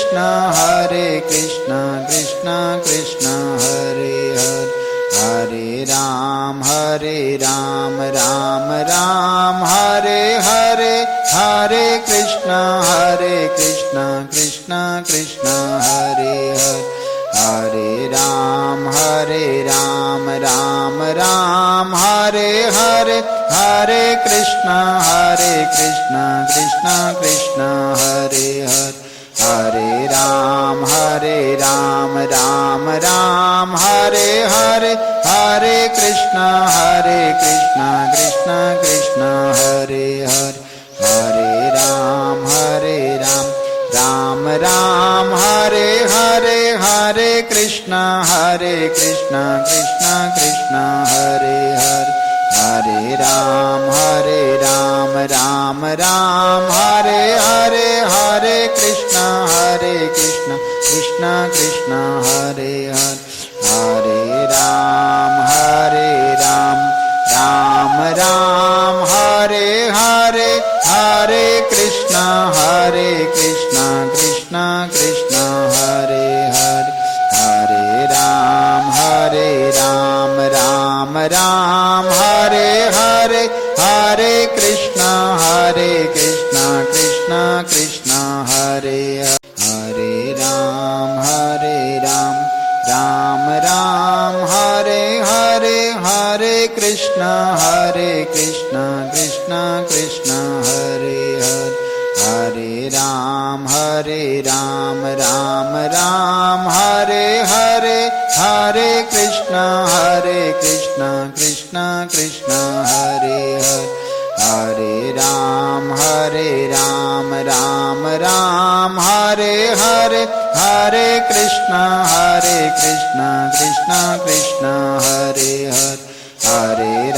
Krishna Krishna Krishna Hare Hare Hare Ram Ram Ram Hare Hare Hare Krishna Krishna Krishna Hare Hare Hare Ram Ram Ram Hare Hare Hare Krishna Krishna Krishna Hare Hare Hare Ram Ram Ram Hare Hare Hare Krishna Krishna Krishna Hare Hare Hare Ram Ram Ram Hare Hare Hare Krishna Krishna Krishna Hare Hare Hare Ram Ram Ram Hare Hare Hare Krishna Krishna Krishna Hare Hare Hare Ram Ram Ram Hare Hare Hare Krishna Krishna Krishna Hare Hare Hare Ram Ram Ram Hare Hare Hare Krishna Krishna Krishna Hare Hare Hare Ram Ram Ram Hare Hare Hare Krishna Krishna Krishna Hare Hare Hare Ram Ram Ram Hare Hare Hare Krishna Krishna Krishna Hare Hare Hare Ram Ram Ram Hare Hare Hare Krishna Krishna Krishna Hare Hare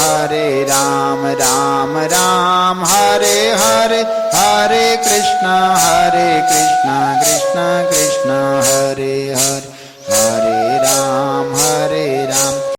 Hare Ram Ram Ram Hare Hare Hare Krishna Krishna Krishna